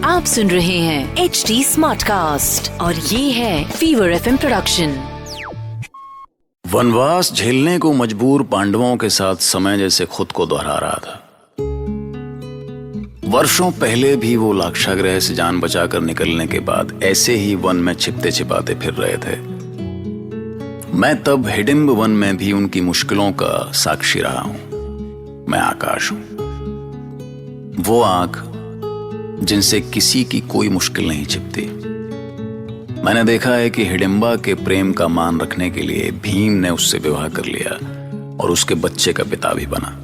आप सुन रहे हैं HD स्मार्टकास्ट और ये है फीवर FM प्रोडक्शन। वनवास झेलने को मजबूर पांडवों के साथ समय जैसे खुद को दोहरा रहा था। वर्षों पहले भी वो लाक्षागृह से जान बचाकर निकलने के बाद ऐसे ही वन में छिपते छिपाते फिर रहे थे। मैं तब हिडिंब वन में भी उनकी मुश्किलों का साक्षी रहा हूं। मैं आकाश हूं, वो आंख जिनसे किसी की कोई मुश्किल नहीं छिपती। मैंने देखा है कि हिडिंबा के प्रेम का मान रखने के लिए भीम ने उससे विवाह कर लिया और उसके बच्चे का पिता भी बना।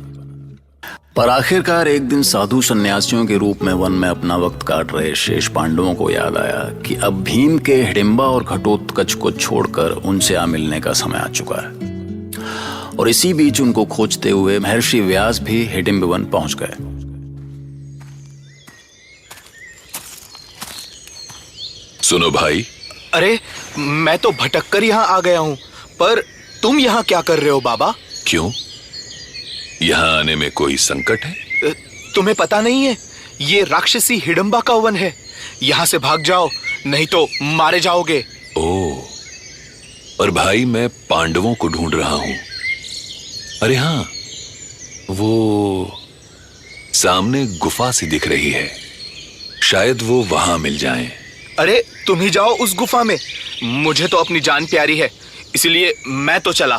पर आखिरकार एक दिन साधु सन्यासियों के रूप में वन में अपना वक्त काट रहे शेष पांडवों को याद आया कि अब भीम के हिडिंबा और घटोत्कच को छोड़कर उनसे आ मिलने का समय आ चुका है। और इसी बीच उनको खोजते हुए महर्षि व्यास भी हिडिंब वन पहुंच गए। सुनो भाई। अरे मैं तो भटक कर यहाँ आ गया हूँ, पर तुम यहाँ क्या कर रहे हो बाबा? क्यों? यहाँ आने में कोई संकट है? तुम्हें पता नहीं है, ये राक्षसी हिडिंबा का वन है। यहाँ से भाग जाओ, नहीं तो मारे जाओगे। ओह, और भाई मैं पांडवों को ढूंढ रहा हूँ। अरे हाँ, वो सामने गुफा सी दिख रही है, शायद वो वहां मिल जाएं। अरे तुम ही जाओ उस गुफा में, मुझे तो अपनी जान प्यारी है, इसलिए मैं तो चला।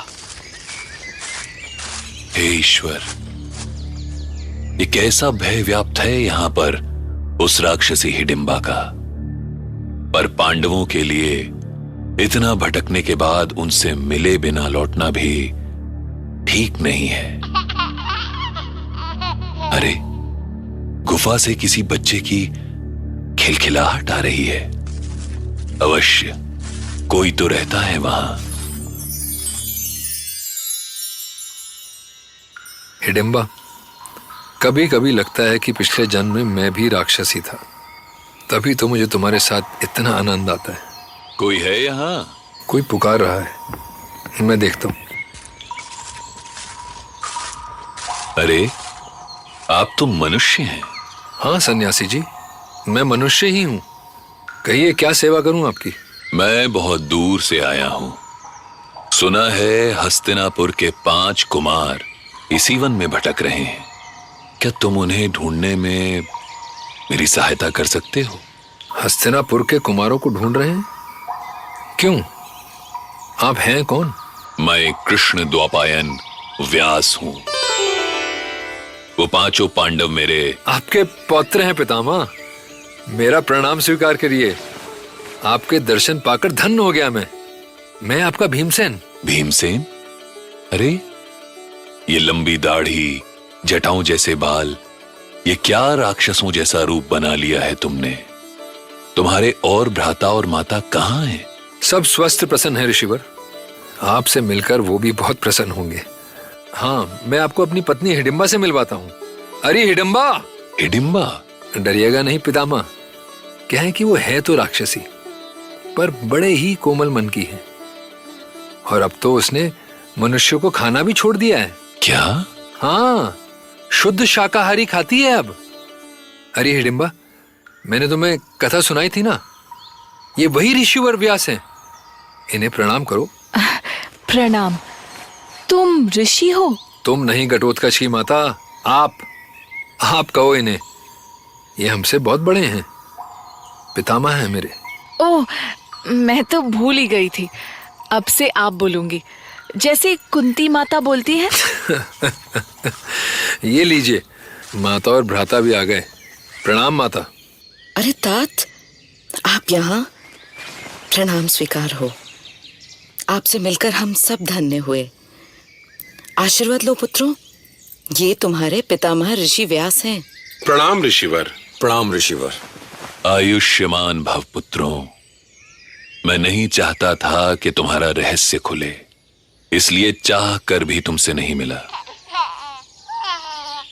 हे ईश्वर, ये कैसा भय व्याप्त है यहाँ पर उस राक्षसी हिडिंबा का। पर पांडवों के लिए इतना भटकने के बाद उनसे मिले बिना लौटना भी ठीक नहीं है। अरे गुफा से किसी बच्चे की खिलखिलाहट आ रही है। अवश्य कोई तो रहता है वहां। हिडिंबा, कभी कभी लगता है कि पिछले जन्म में मैं भी राक्षसी था, तभी तो मुझे तुम्हारे साथ इतना आनंद आता है। कोई है यहाँ? कोई पुकार रहा है, मैं देखता हूं। अरे आप तो मनुष्य हैं। हाँ सन्यासी जी, मैं मनुष्य ही हूं। कहिए क्या सेवा करूं आपकी? मैं बहुत दूर से आया हूं। सुना है हस्तिनापुर के 5 कुमार इसी वन में भटक रहे हैं। क्या तुम उन्हें ढूंढने में मेरी सहायता कर सकते हो? हस्तिनापुर के कुमारों को ढूंढ रहे हैं? क्यों, आप हैं कौन? मैं कृष्ण द्वापायन व्यास हूं। वो 5 पांडव मेरे आपके पौत्र हैं पितामह। मेरा प्रणाम स्वीकार करिए। आपके दर्शन पाकर धन्य हो गया मैं आपका भीमसेन। भीमसेन? अरे ये लंबी दाढ़ी, जटाओं जैसे बाल, ये क्या राक्षसों जैसा रूप बना लिया है तुमने? तुम्हारे और भ्राता और माता कहाँ हैं? सब स्वस्थ प्रसन्न है ऋषिवर। आपसे मिलकर वो भी बहुत प्रसन्न होंगे। हाँ, मैं आपको अपनी पत्नी हिडिंबा से मिलवाता हूँ। अरे हिडिंबा! हिडिंबा? डरिएगा नहीं पितामह। क्या है कि वो है तो राक्षसी, पर बड़े ही कोमल मन की है। और अब तो उसने मनुष्यों को खाना भी छोड़ दिया है। क्या? हाँ, शुद्ध शाकाहारी खाती है अब। अरे हिडिंबा, मैंने तुम्हें कथा सुनाई थी ना, ये वही ऋषिवर व्यास हैं। इन्हें प्रणाम करो। प्रणाम। तुम ऋषि हो? तुम नहीं घटोत्कच की माता, आप कहो इन्हें। ये हमसे बहुत बड़े हैं, पितामह हैं मेरे। ओह, मैं तो भूल ही गई थी। अब से आप बोलूंगी, जैसे कुंती माता बोलती है। ये लीजिए, माता और भ्राता भी आ गए। प्रणाम माता। अरे तात, आप यहाँ? प्रणाम स्वीकार हो। आपसे मिलकर हम सब धन्य हुए। आशीर्वाद लो पुत्रों, ये तुम्हारे पितामह ऋषि व्यास हैं। प्रणाम ऋषिवर। प्रणाम ऋषिवर। आयुष्यमान भव पुत्रों। मैं नहीं चाहता था कि तुम्हारा रहस्य खुले, इसलिए चाह कर भी तुमसे नहीं मिला।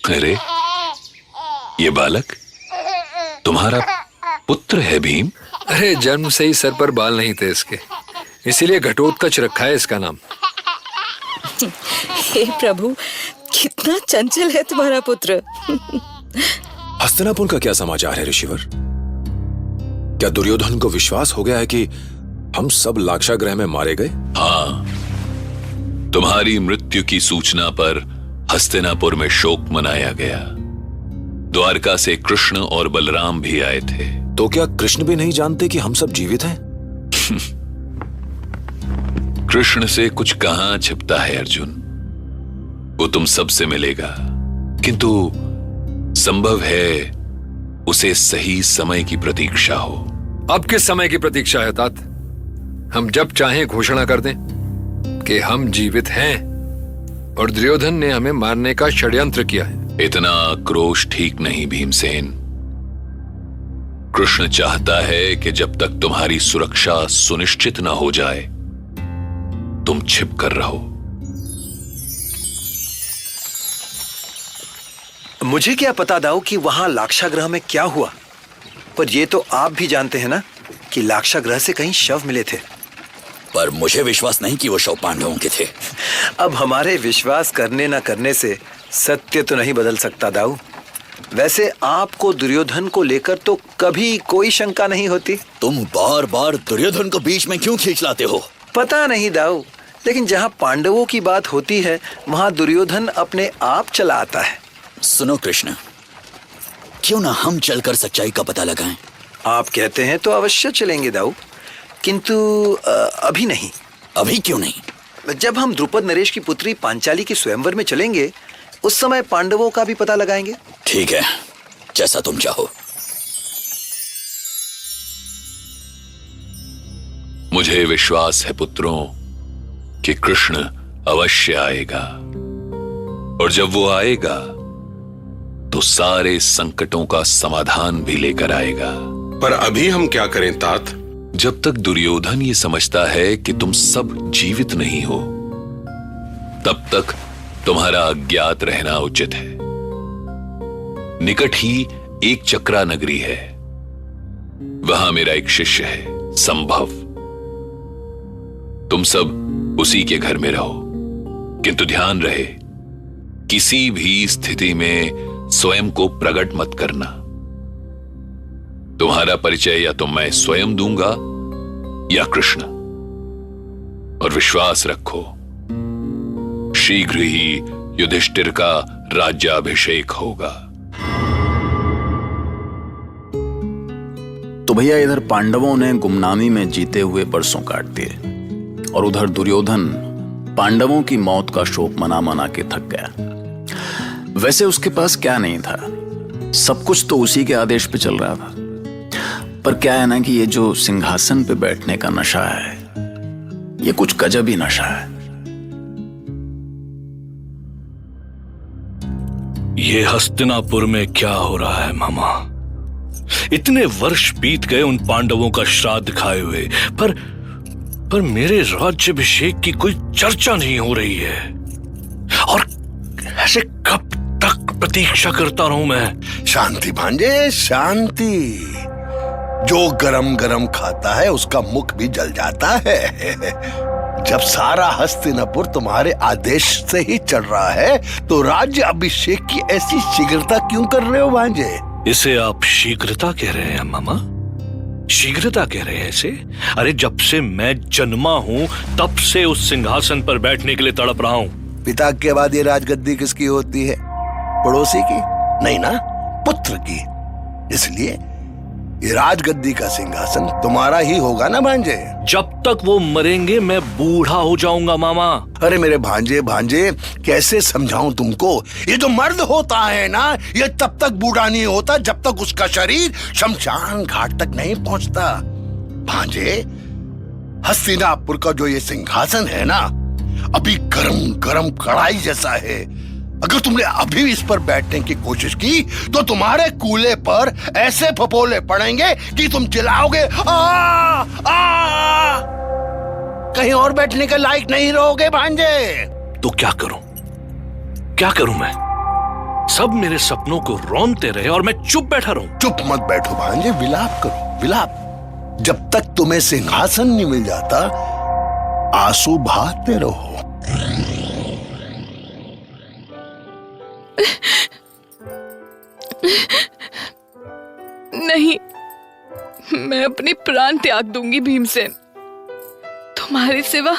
अरे ये बालक तुम्हारा पुत्र है भीम? अरे जन्म से ही सर पर बाल नहीं थे इसके, इसीलिए घटोत्कच रखा है इसका नाम। हे प्रभु, कितना चंचल है तुम्हारा पुत्र। हस्तिनापुर का क्या समाचार है ऋषिवर? क्या दुर्योधन को विश्वास हो गया है कि हम सब लाक्षागृह में मारे गए? हाँ, तुम्हारी मृत्यु की सूचना पर हस्तिनापुर में शोक मनाया गया। द्वारका से कृष्ण और बलराम भी आए थे। तो क्या कृष्ण भी नहीं जानते कि हम सब जीवित हैं? कृष्ण से कुछ कहां छिपता है अर्जुन, वो तुम सबसे मिलेगा, किंतु संभव है उसे सही समय की प्रतीक्षा हो। अब किस समय की प्रतीक्षा है तात? हम जब चाहें घोषणा कर दें कि हम जीवित हैं और दुर्योधन ने हमें मारने का षड्यंत्र किया है। इतना आक्रोश ठीक नहीं भीमसेन। कृष्ण चाहता है कि जब तक तुम्हारी सुरक्षा सुनिश्चित न हो जाए तुम छिप कर रहो। मुझे क्या पता दाऊ कि वहां लाक्षागृह में क्या हुआ, पर ये तो आप भी जानते हैं ना कि लाक्षागृह से कहीं शव मिले थे। पर मुझे विश्वास नहीं कि वो शव पांडवों के थे। अब हमारे विश्वास करने न करने से सत्य तो नहीं बदल सकता दाऊ। वैसे आपको दुर्योधन को लेकर तो कभी कोई शंका नहीं होती। तुम बार बार दुर्योधन को बीच में क्यों खींच लाते हो? पता नहीं दाऊ, लेकिन जहां पांडवों की बात होती है वहां दुर्योधन अपने आप चला आता है। सुनो कृष्ण, क्यों ना हम चलकर सच्चाई का पता लगाएं? आप कहते हैं तो अवश्य चलेंगे दाऊ, किंतु अभी नहीं। अभी क्यों नहीं? जब हम द्रुपद नरेश की पुत्री पांचाली के स्वयंवर में चलेंगे उस समय पांडवों का भी पता लगाएंगे। ठीक है, जैसा तुम चाहो। मुझे विश्वास है पुत्रों कि कृष्ण अवश्य आएगा, और जब वो आएगा तो सारे संकटों का समाधान भी लेकर आएगा। पर अभी हम क्या करें तात? जब तक दुर्योधन ये समझता है कि तुम सब जीवित नहीं हो, तब तक तुम्हारा अज्ञात रहना उचित है। निकट ही एक चक्रा नगरी है, वहां मेरा एक शिष्य है संभव। तुम सब उसी के घर में रहो, किंतु ध्यान रहे किसी भी स्थिति में स्वयं को प्रकट मत करना। तुम्हारा परिचय या तो मैं स्वयं दूंगा या कृष्ण, और विश्वास रखो शीघ्र ही युधिष्ठिर का राज्याभिषेक होगा। तो भैया इधर पांडवों ने गुमनामी में जीते हुए बरसों काट दिए, और उधर दुर्योधन पांडवों की मौत का शोक मना मना के थक गया। वैसे उसके पास क्या नहीं था, सब कुछ तो उसी के आदेश पे चल रहा था। पर क्या है ना कि ये जो सिंहासन पे बैठने का नशा है, ये कुछ गजब ही नशा है। ये हस्तिनापुर में क्या हो रहा है मामा? इतने वर्ष बीत गए उन पांडवों का श्राद्ध खाए हुए, पर मेरे राज्याभिषेक की कोई चर्चा नहीं हो रही है। और ऐसे कब तक प्रतीक्षा करता रहूं मैं? शांति भांजे, शांति। जो गरम गरम खाता है उसका मुख भी जल जाता है। जब सारा हस्तिनापुर तुम्हारे आदेश से ही चल रहा है तो राज्य अभिषेक की ऐसी शीघ्रता क्यों कर रहे हो भांजे? इसे आप शीघ्रता कह रहे हैं मामा? शीघ्रता कह रहे हैं इसे? अरे जब से मैं जन्मा हूं तब से उस सिंहासन पर बैठने के लिए तड़प रहा हूं। पिता के बाद ये राजगद्दी किसकी होती है? पड़ोसी की नहीं ना, पुत्र की। इसलिए ये राजगद्दी का सिंहासन तुम्हारा ही होगा ना भांजे। जब तक वो मरेंगे मैं बूढ़ा हो जाऊंगा मामा। अरे मेरे भांजे कैसे समझाऊं तुमको? ये जो मर्द होता है ना, ये तब तक बूढ़ा नहीं होता जब तक उसका शरीर शमशान घाट तक नहीं पहुंचता। भांजे, हस्तिनापुर का जो ये सिंहासन है ना, अभी गरम गरम कढ़ाई जैसा है। अगर तुमने अभी इस पर बैठने की कोशिश की तो तुम्हारे कूल्हे पर ऐसे फपोले पड़ेंगे कि तुम चिल्लाओगे आ, आ! कहीं और बैठने के लायक नहीं रहोगे भांजे। तो क्या करूं मैं? सब मेरे सपनों को रौंदते रहे और मैं चुप बैठा रहूं। चुप मत बैठो भांजे, विलाप करो, विलाप। जब तक तुम्हें सिंहासन नहीं मिल जाता आंसू बहाते रहो। नहीं, मैं अपने प्राण त्याग दूंगी भीमसेन। तुम्हारे सिवा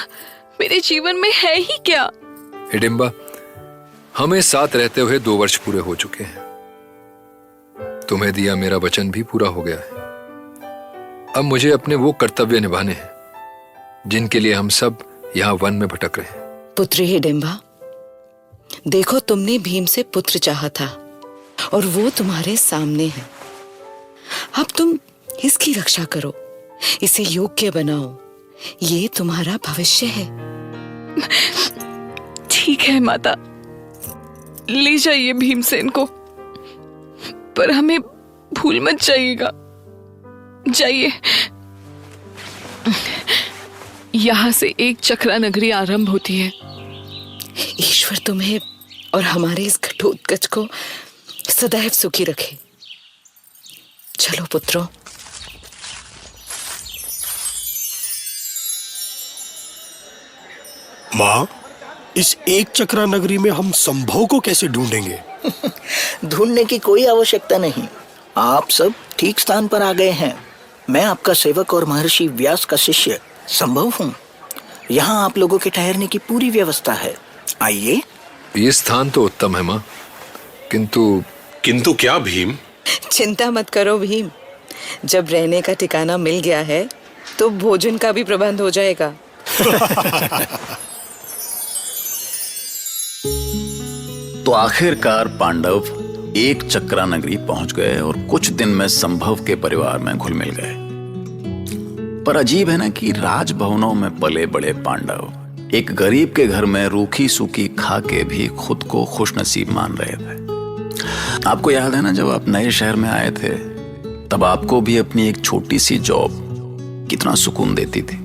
मेरे जीवन में है ही क्या। हिडिंबा, हमें साथ रहते हुए 2 वर्ष पूरे हो चुके हैं। तुम्हें दिया मेरा वचन भी पूरा हो गया है। अब मुझे अपने वो कर्तव्य निभाने हैं जिनके लिए हम सब यहाँ वन में भटक रहे हैं। पुत्री हिडिंबा, देखो तुमने भीम से पुत्र चाहा था और वो तुम्हारे सामने है। अब तुम इसकी रक्षा करो, इसे योग्य बनाओ, ये तुम्हारा भविष्य है। ठीक है माता, ले जाइए भीमसेन को, पर हमें भूल मत जाइएगा। जाइए। यहाँ से एक चक्रा नगरी आरंभ होती है। ईश्वर तुम्हें और हमारे इस घटोत्कच को सदैव सुखी रखे। चलो पुत्रों। माँ, इस एक चक्रा नगरी में हम संभव को कैसे ढूंढेंगे? ढूंढने की कोई आवश्यकता नहीं, आप सब ठीक स्थान पर आ गए हैं। मैं आपका सेवक और महर्षि व्यास का शिष्य संभव हूँ। यहाँ आप लोगों के ठहरने की पूरी व्यवस्था है, आइए। ये स्थान तो उत्तम है माँ, किंतु क्या भीम? चिंता मत करो भीम, जब रहने का ठिकाना मिल गया है तो भोजन का भी प्रबंध हो जाएगा। तो आखिरकार पांडव एक चक्रा नगरी पहुंच गए और कुछ दिन में संभव के परिवार में घुल मिल गए। पर अजीब है ना कि राजभवनों में पले बड़े पांडव एक गरीब के घर में रूखी सूखी खा के भी खुद को खुशनसीब मान रहे थे। आपको याद है ना, जब आप नए शहर में आए थे तब आपको भी अपनी एक छोटी सी जॉब कितना सुकून देती थी।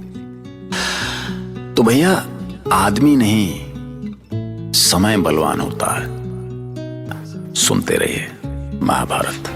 तो भैया, आदमी नहीं, समय बलवान होता है। सुनते रहिए महाभारत।